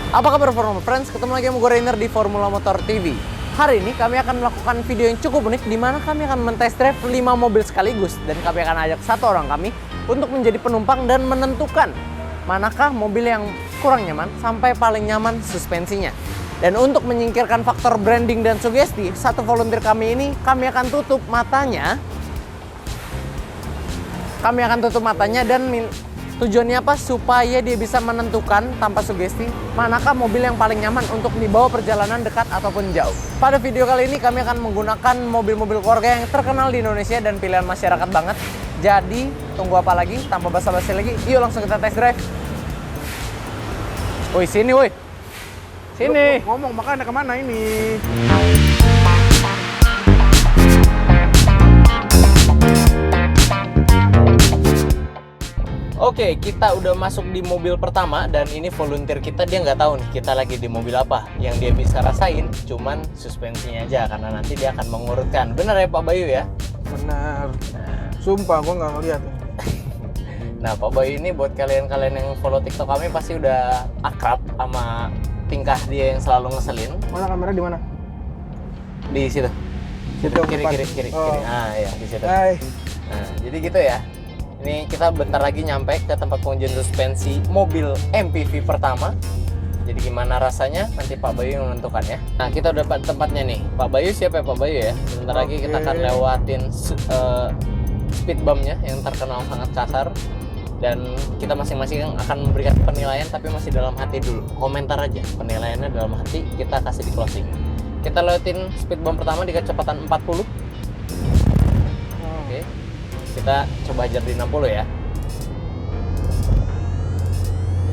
Apa kabar Formula Friends? Ketemu lagi sama gue Rainer di Formula Motor TV. Hari ini kami akan melakukan video yang cukup unik di mana kami akan men-test drive 5 mobil sekaligus dan kami akan ajak satu orang kami untuk menjadi penumpang dan menentukan manakah mobil yang kurang nyaman sampai paling nyaman suspensinya. Dan untuk menyingkirkan faktor branding dan sugesti, satu volunteer kami ini kami akan tutup matanya. Kami akan tutup matanya dan tujuannya apa? Supaya dia bisa menentukan tanpa sugesti manakah mobil yang paling nyaman untuk dibawa perjalanan dekat ataupun jauh. Pada video kali ini kami akan menggunakan mobil-mobil keluarga yang terkenal di Indonesia dan pilihan masyarakat banget. Jadi tunggu apa lagi? Tanpa basa-basi lagi, yuk langsung kita test drive. Woi sini woi. Sini. Ngomong makanya kemana ini? Oke, kita udah masuk di mobil pertama dan ini volunteer kita, dia nggak tahu nih kita lagi di mobil apa. Yang dia bisa rasain cuman suspensinya aja karena nanti dia akan mengurutkan. Bener ya Pak Bayu ya? Benar. Sumpah gua nggak ngeliat. Nah Pak Bayu ini buat kalian-kalian yang follow TikTok kami pasti udah akrab sama tingkah dia yang selalu ngeselin. Mana kamera di mana? Di situ. Situ Kiri. Oh. Ah ya di situ. Hai. Nah, jadi gitu ya. Ini kita bentar lagi nyampe ke tempat pengujian suspensi mobil MPV pertama. Jadi gimana rasanya nanti Pak Bayu yang menentukan ya. Nah kita udah dapat tempatnya nih. Pak Bayu siapa ya Pak Bayu ya? Bentar lagi kita akan lewatin speed bumpnya yang terkenal sangat kasar. Dan kita masing-masing akan memberikan penilaian tapi masih dalam hati dulu. Komentar aja penilaiannya dalam hati, kita kasih di closing. Kita lewatin speed bump pertama di kecepatan 40. Oke. Kita coba ajar di 60 ya.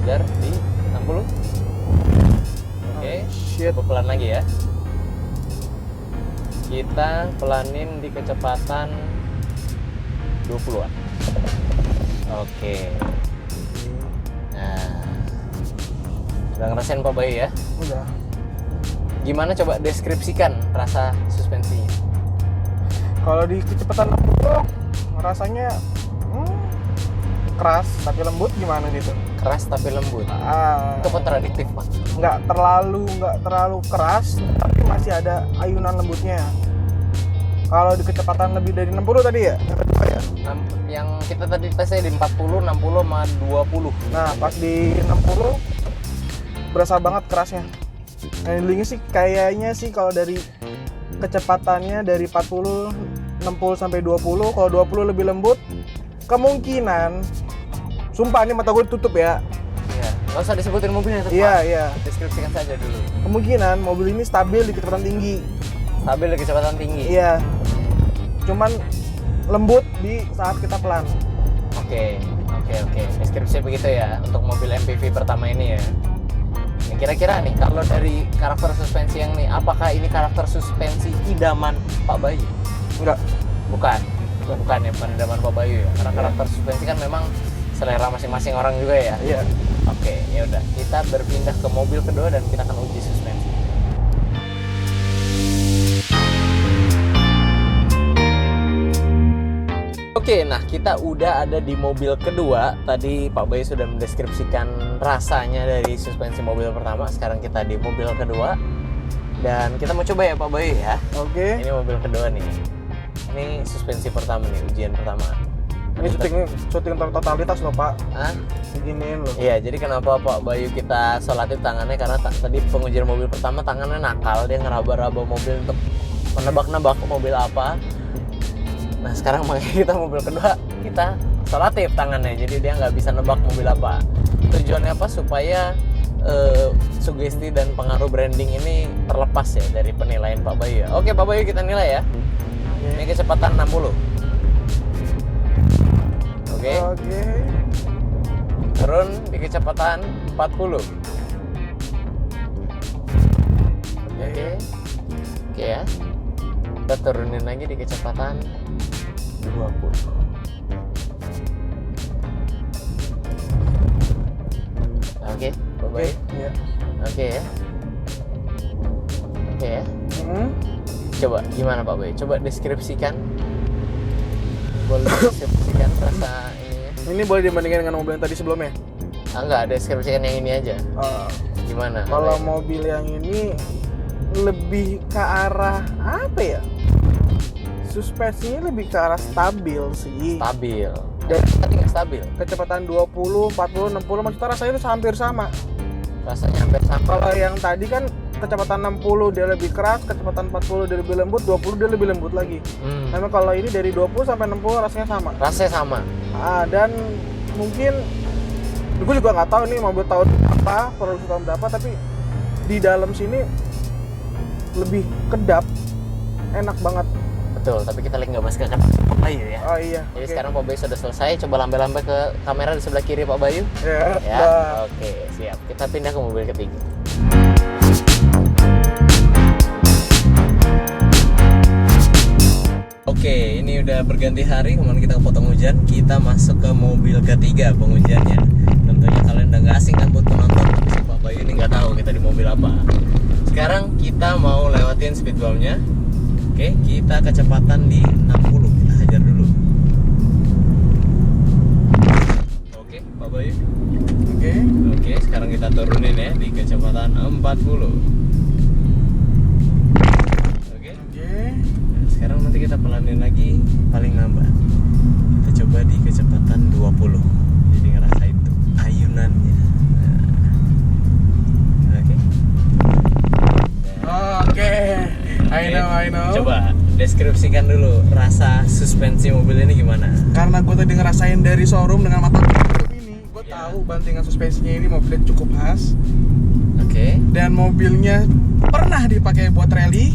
Ajar di 60. Oke, coba pelan lagi ya. Kita pelanin di kecepatan 20-an. Oke. Nah, udah ngerasain Pak Bayu ya? Udah. Gimana coba deskripsikan rasa suspensinya? Kalau di kecepatan 60 rasanya keras tapi lembut gimana gitu? Keras tapi lembut. Itu kontradiktif Pak. Nggak terlalu keras tapi masih ada ayunan lembutnya. Kalau di kecepatan lebih dari 60 tadi ya? Yang kedua ya? Yang kita tadi tesnya di 40, 60 sama 20. Nah, pas di 60 berasa banget kerasnya. Handlingnya sih kayaknya sih kalau dari kecepatannya dari 40, 60 sampai 20, kalau 20 lebih lembut, kemungkinan sumpah ini mata gue tutup ya. Iya, nggak usah disebutin mobilnya itu Pak. Iya. Deskripsikan saja dulu. Kemungkinan mobil ini stabil di kecepatan tinggi. Stabil di kecepatan tinggi. Iya. Cuman lembut di saat kita pelan. Oke. Deskripsi begitu ya untuk mobil MPV pertama ini ya. Nah, kira-kira nih kalau dari karakter suspensi yang nih, apakah ini karakter suspensi idaman Pak Bayu? Enggak. Bukan ya, bukan idaman Pak Bayu ya. Karena karakter suspensi kan memang selera masing-masing orang juga ya. Iya. Oke, ya udah. Kita berpindah ke mobil kedua dan kita akan uji suspensi. Oke, nah kita udah ada di mobil kedua. Tadi Pak Bayu sudah mendeskripsikan rasanya dari suspensi mobil pertama. Sekarang kita di mobil kedua. Dan kita mau coba ya Pak Bayu ya. Oke. Ini mobil kedua nih. Ini suspensi pertama nih, ujian pertama. Ini syuting totalitas loh Pak. Hah? Beginiin loh. Iya, jadi kenapa Pak Bayu kita solatif tangannya? Karena tadi pengujian mobil pertama tangannya nakal. Dia ngeraba-raba mobil untuk menebak-nebak mobil apa. Nah sekarang makanya kita mobil kedua kita solatif tangannya, jadi dia nggak bisa nebak mobil apa. Tujuannya apa? Supaya sugesti dan pengaruh branding ini terlepas ya dari penilaian Pak Bayu ya. Oke Pak Bayu, kita nilai ya. Ini kecepatan 60. Oke. Turun di kecepatan 40. Oke ya. Kita turunin lagi di kecepatan 20. Oke, Pak Bayu. Iya. Oke ya. Coba gimana Pak Bayu? Coba deskripsikan. Boleh deskripsikan rasa ininya. Ini boleh dibandingkan dengan mobil yang tadi sebelumnya? Enggak, deskripsikan yang ini aja. Gimana? Kalau mobil yang ini lebih ke arah apa ya? Suspensinya lebih ke arah stabil sih. Stabil. Dan Tadi nggak stabil. kecepatan 20, 40, 60 maksudnya rasanya itu hampir sama. Rasanya hampir sama. Kalau yang tadi kan kecepatan 60 dia lebih keras, kecepatan 40 dia lebih lembut, 20 dia lebih lembut lagi. Memang kalau ini dari 20 sampai 60 rasanya sama. Rasanya sama. Dan mungkin gue juga nggak tahu nih mobil tahun apa, produksi tahun berapa, tapi di dalam sini lebih kedap, enak banget. Betul, tapi kita lagi nggak bahas ke kanan Pak Bayu ya. Oh iya. Jadi oke. sekarang Pak Bayu sudah selesai, coba lambai-lambai ke kamera di sebelah kiri Pak Bayu. Ya, Ya, dah. oke, siap. Kita pindah ke mobil ketiga. Oke, ini udah berganti hari, kemarin kita potong hujan, kita masuk ke mobil ketiga pengujiannya. Tentunya kalian udah nggak asing kan buat penonton, tapi si Pak Bayu ini nggak tahu kita di mobil apa. Sekarang kita mau lewatin speed bump-nya. Oke, kita kecepatan di 60, kita hajar dulu. Oke, Pak Bayu. Oke. Oke, sekarang kita turunin ya di kecepatan 40. Oke. Oke. Nah, sekarang nanti kita pelanin lagi paling lambat. Kita coba di kecepatan 20. Jadi ngerasain tuh ayunannya. Nah. Oke. Oke. I know. Coba deskripsikan dulu rasa suspensi mobil ini gimana? Karena gue tadi ngerasain dari showroom dengan mata ini, gue Ya. tahu bantingan suspensinya ini mobilnya cukup khas. Oke. Dan mobilnya pernah dipakai buat rally.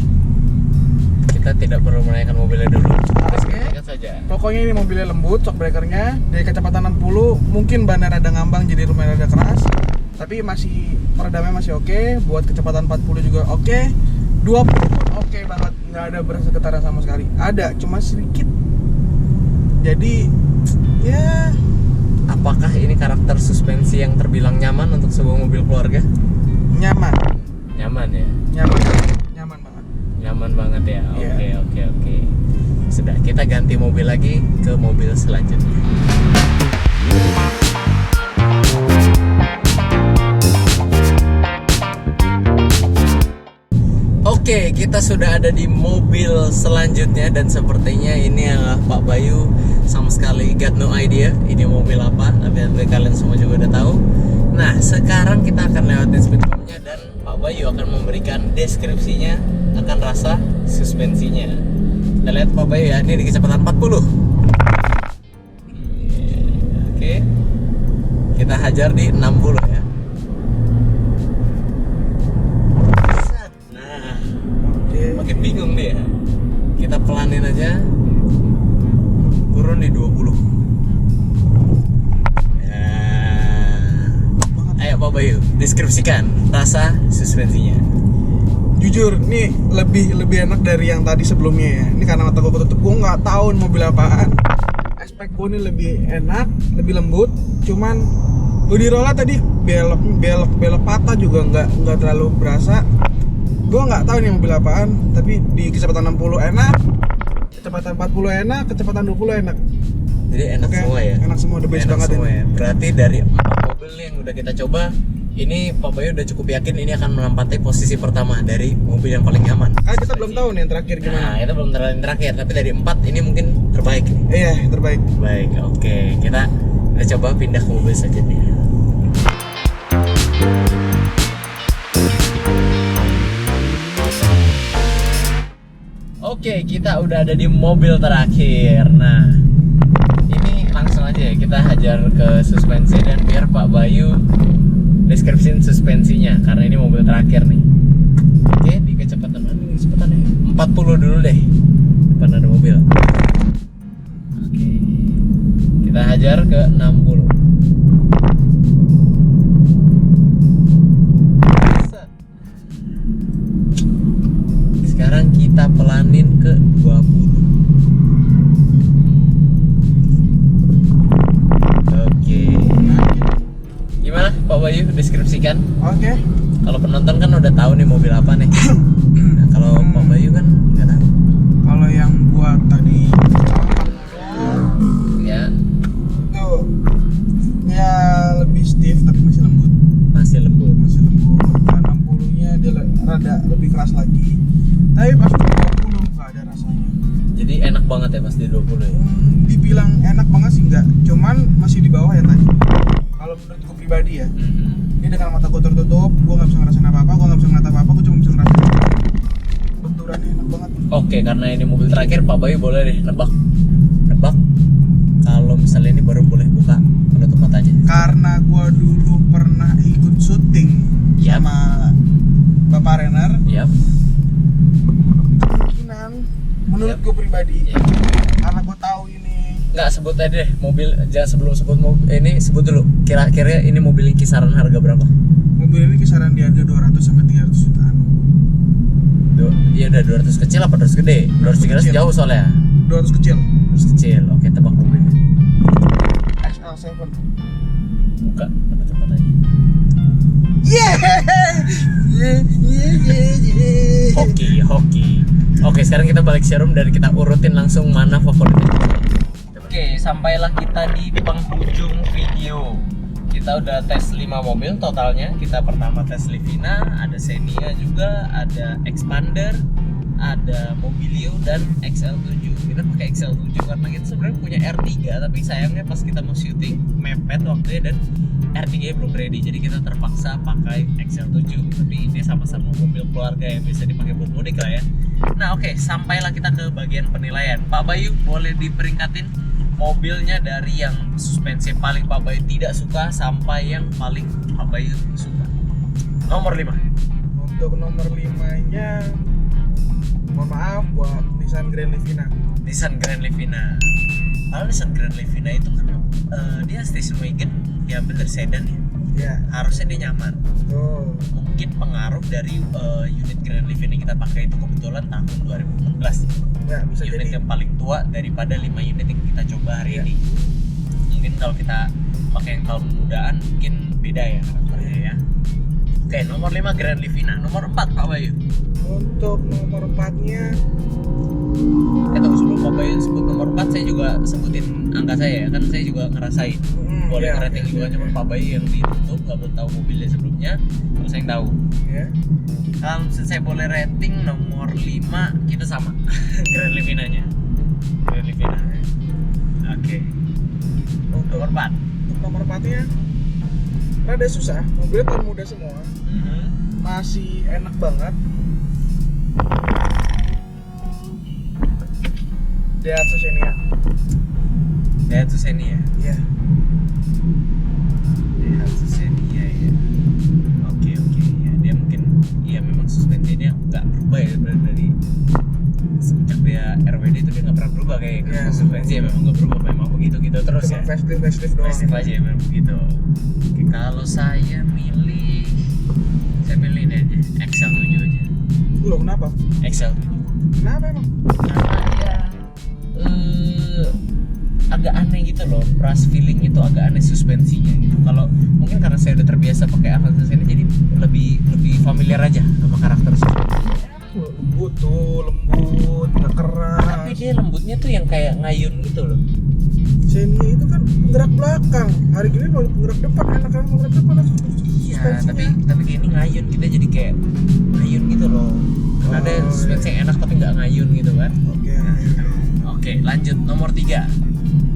Kita tidak perlu menanyakan mobilnya dulu. Oke. Deskripsikan saja. Pokoknya ini mobilnya lembut, shock breakernya dari kecepatan 60, mungkin bannya rada ngambang jadi rumahnya rada keras. Tapi masih peredamnya masih oke, buat kecepatan 40 juga oke. 20 pun oke banget, nggak ada berasa getaran sama sekali. Ada, cuma sedikit. Jadi, ya Apakah ini karakter suspensi yang terbilang nyaman untuk sebuah mobil keluarga? nyaman, Nyaman ya? nyaman banget. Nyaman banget ya? Iya. Oke. Sudah, kita ganti mobil lagi ke mobil selanjutnya. Oke, kita sudah ada di mobil selanjutnya dan sepertinya ini adalah Pak Bayu sama sekali got no idea ini mobil apa, tapi kalian semua juga udah tahu. Nah, sekarang kita akan lewatin speed bump-nya dan Pak Bayu akan memberikan deskripsinya akan rasa suspensinya. Kita lihat Pak Bayu ya, ini di kecepatan 40. Oke. Kita hajar di 60 ya. Nah, Oke. makin bingung deh ya. Kita pelanin aja. Turun di 20. Ya. Ayo Pak Bayu, deskripsikan rasa suspensinya. Jujur, nih lebih enak dari yang tadi sebelumnya ya. Ini karena mata gue ketutup, gue nggak tahu ini mobil apaan. Aspek gue ini lebih enak, lebih lembut. Cuman body roll-nya tadi belok patah juga nggak terlalu berasa. Gue nggak tahu ini mobil apaan, tapi di kecepatan 60 enak, kecepatan 40 enak, kecepatan 20 enak. Jadi enak Oke, semua ya. enak semua, the best Enak banget semua ini. ya. Berarti dari 4 mobil yang udah kita coba, ini Pak Bayu udah cukup yakin ini akan menempati posisi pertama dari mobil yang paling nyaman. Kan kita belum tahu nih yang terakhir gimana. Nah, itu belum terlalu terakhir, tapi dari 4 ini mungkin terbaik nih. Iya, terbaik. Baik, oke. Kita coba pindah ke mobil selanjutnya. Oke, kita udah ada di mobil terakhir. Nah, ini langsung aja ya, kita hajar ke suspensi dan biar Pak Bayu deskripsiin suspensinya karena ini mobil terakhir nih. Oke, di kecepatan mana nih kecepatannya? 40 dulu deh. Depan ada mobil. Oke. Kita hajar ke 60. Set. Sekarang kita pelanin ke 20. Oke. Gimana Pak Bayu deskripsikan? Oke. Kalau penonton kan udah tahu nih mobil apa nih. Nah, kalau Pak Bayu kan nggak tahu. Kalau yang buat tadi Ya, tuh ya lebih stiff tapi masih lembut. masih lembut. Masih lembut. Tapi pas 20 nggak ada rasanya. Jadi enak banget ya pas di 20 ya. Dibilang enak banget sih enggak, cuman masih di bawah ya tadi. Kalau menurut gue pribadi ya, ini dengan mata gue tertutup, gue nggak bisa ngerasain apa-apa, gue nggak bisa ngeliat apa-apa, gue cuma bisa ngerasain benturannya enak banget. Oke, karena ini mobil terakhir, Pak Bayu boleh deh nebak. Kalau misalnya ini baru boleh buka penutup matanya. Karena gue dulu pernah ikut syuting Yap. sama Bapak Renner, Yap. kemungkinan menurut Yap. gue pribadi, Yap. karena gue tahu ini Nggak, sebut aja deh mobil. Jangan sebelum sebut mobil ini, sebut dulu. Kira-kira ini mobil yang kisaran harga berapa? mobil ini kisaran di harga 200 sampai 300 jutaan. Iya udah 200 kecil apa 200 gede? 200 300 kecil. jauh soalnya. 200 kecil. 200 kecil. Oke, tebak mobilnya. XL7. Buka penutup matanya. Hoki. Oke, sekarang kita balik showroom dan kita urutin langsung mana favoritnya. Oke, sampailah kita di penghujung video. Kita udah tes 5 mobil totalnya. Kita pertama tes Livina, ada Xenia juga, ada Expander, ada Mobilio dan XL7. Kita pakai XL7 karena kita sebenarnya punya R3, tapi sayangnya pas kita mau syuting mepet waktunya dan R3 belum ready, jadi kita terpaksa pakai XL7. Tapi ini sama-sama mobil keluarga yang bisa dipakai buat mudik lah ya. Nah oke, sampailah kita ke bagian penilaian. Pak Bayu boleh diperingkatin mobilnya dari yang suspensi paling Pak Bayu tidak suka sampai yang paling Pak Bayu suka. Nomor 5. Untuk nomor 5-nya, mohon maaf buat Nissan Grand Livina. Nissan Grand Livina. Kalau Nissan Grand Livina itu kan dia station wagon, diambil dari sedan ya. Ya, Harusnya dia nyaman. tuh. Mungkin pengaruh dari unit Grand Livina yang kita pakai itu kebetulan tahun 2014. Ya, bisa Unit jadi. yang paling tua daripada 5 unit yang kita coba hari Iya. ini. Mungkin kalau kita pakai yang tahun mudaan mungkin beda ya karakternya ya. Oke, nomor 5 Grand Livina. Nomor 4 Pak Bayu. Untuk nomor 4-nya, Tunggu, sebelum Pak Bayu sebut nomor 4, saya juga sebutin angka saya ya. Kan saya juga ngerasain. Boleh ya, ngerating juga, cuma Pak Bayu yang ditutup, nggak boleh tahu mobilnya sebelumnya. Terus saya yang tahu. ya. Kalau misalnya saya boleh rating nomor 5, kita sama. Grand Livinanya. Grand Livina. Oke. Untuk Nomor 4. nomor 4-nya rada susah, mobilnya tahun muda semua, masih enak banget. Daihatsu Xenia. Daihatsu Xenia. Iya. Daihatsu Xenia ya. Oke. Ya, dia mungkin ya memang suspensinya nggak berubah ya dari semenjak dia RWD itu dia nggak pernah berubah kayak Iya. suspensi ya, memang nggak berubah, memang begitu terus Cuma ya. facelift doang. Pasif aja ya, memang begitu. Oke, kalau saya milih ini aja, XL7 aja. Loh, kenapa? XL7 Kenapa emang? karena dia agak aneh gitu loh, brush feeling itu agak aneh suspensinya gitu. Kalau mungkin karena saya udah terbiasa pakai Avanza ini, jadi lebih familiar aja sama karakter suspensinya. Lembut tuh, lembut, nggak keras. Tapi dia lembutnya tuh yang kayak ngayun gitu loh. Xenia itu kan penggerak belakang. Hari ini mau penggerak depan, enak kan penggerak depan langsung Iya, suspensinya. tapi kayak ini ngayun, kita jadi kayak ngayun gitu loh. Karena ada Oh, suspensi yang enak tapi nggak ngayun gitu kan. Oke. Oke, lanjut nomor 3.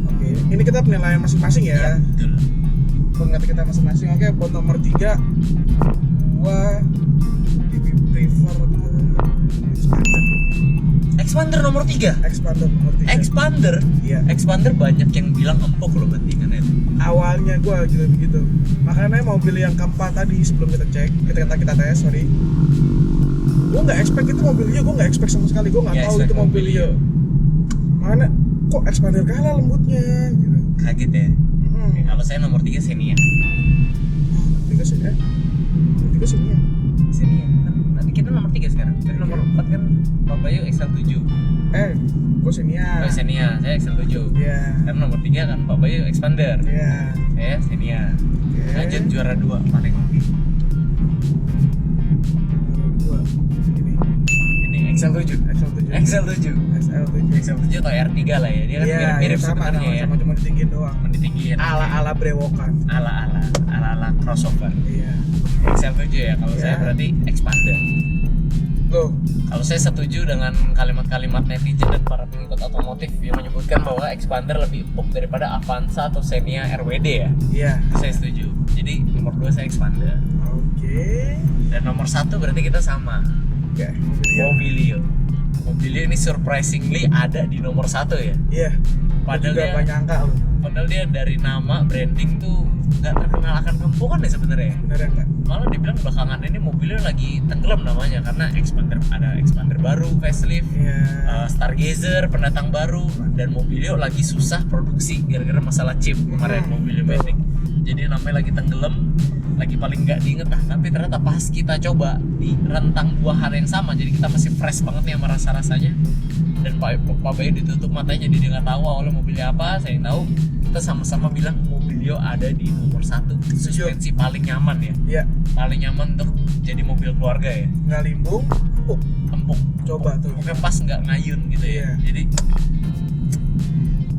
Oke, ini kita penilaian masing-masing ya. Iya, betul. Pengertian kita masing-masing. Oke, buat nomor 3 gua lebih prefer ke Expander. Expander nomor 3. Expander nomor 3. Expander. Iya. Expander banyak yang bilang empuk loh bandingannya. Awalnya gua juga begitu. Makanya mobil yang keempat tadi sebelum kita cek, kita tes, sorry. Gua nggak expect itu mobilnya, gua nggak expect sama sekali. Gua nggak Nggak tahu expect itu mobilnya. Mana kok Expander kalah lembutnya gitu. Kaget ya. Oke, kalau saya nomor 3 Xenia. Tiga sih ya. Tiga sih ya. Xenia. Nanti kita nomor 3 sekarang. Tapi nomor 4 kan Pak Bayu XL7. Gua Xenia. Oh, Xenia, saya XL7. Iya. Karena nomor 3 kan Pak Bayu Expander. Iya. Saya Xenia. Oke. Lanjut juara 2 paling oke. Dua. Ini Ini XL7. XL7. XL7. XL7 atau R3 lah ya. Dia kan Iya, mirip-mirip sama, sebenarnya ya. cuma ditinggiin doang. Ditinggiin. Ala brewokan. Ala crossover. Iya. XL7 ya. Kalau Iya. saya berarti Expander. Loh, Kalau saya setuju dengan kalimat-kalimat netizen dan para pengikut otomotif yang menyebutkan bahwa Expander lebih empuk daripada Avanza atau Xenia RWD ya. iya. Itu saya setuju. Jadi nomor 2 saya Expander. Oke. Dan nomor 1 berarti kita sama. Oke. Mobilio. Mobilio ini surprisingly ada di nomor 1 ya. Iya. Padahal Juga dia, banyak angka loh. padahal dia dari nama branding tuh nggak terkenal akan keempukan ya sebenarnya. Bener ya enggak? Malah dibilang belakangan ini mobilnya lagi tenggelam namanya karena ada Expander baru, facelift, Iya. Stargazer, pendatang baru, dan Mobilio lagi susah produksi gara-gara masalah chip kemarin Mobilio Matic. Jadi namanya lagi tenggelam, lagi paling nggak diinget lah. Tapi ternyata pas kita coba di rentang 2 hari yang sama, jadi kita masih fresh banget nih sama rasa-rasanya. Dan Pak Bayu ditutup matanya jadi dia nggak tahu awalnya mobilnya apa, saya yang tahu. Kita sama-sama bilang Mobilio ada di nomor 1, suspensi paling nyaman ya, Iya. paling nyaman untuk jadi mobil keluarga ya, Nggak limbung, empuk. empuk. Coba tuh. Pokoknya pas nggak ngayun gitu ya. Iya. Jadi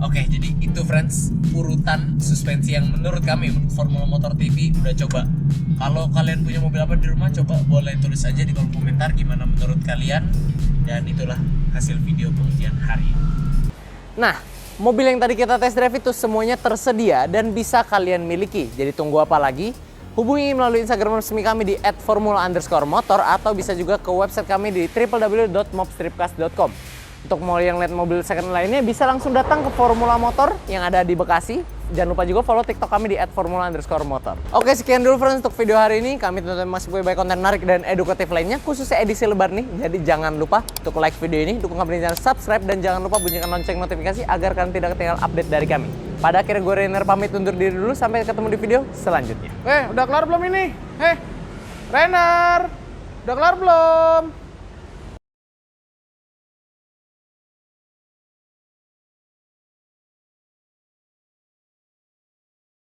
oke, jadi itu friends urutan suspensi yang menurut kami, menurut Formula Motor TV udah coba. Kalau kalian punya mobil apa di rumah, coba boleh tulis aja di kolom komentar gimana menurut kalian. Dan itulah hasil video pengujian hari ini. Nah, mobil yang tadi kita test drive itu semuanya tersedia dan bisa kalian miliki. Jadi tunggu apa lagi? Hubungi melalui Instagram resmi kami di @formula_motor atau bisa juga ke website kami di www.mobstripcast.com. Untuk mau yang lihat mobil second lainnya bisa langsung datang ke Formula Motor yang ada di Bekasi. Jangan lupa juga follow TikTok kami di @formula_motor. Oke, sekian dulu friends untuk video hari ini. Kami tentunya masih punya banyak konten menarik dan edukatif lainnya, khususnya edisi lebar nih. Jadi jangan lupa untuk like video ini, dukung kami dengan subscribe, dan jangan lupa bunyikan lonceng notifikasi agar kalian tidak ketinggalan update dari kami. Pada akhirnya gue Rainer pamit undur diri dulu. Sampai ketemu di video selanjutnya. Udah kelar belum ini? Rainer, udah kelar belum?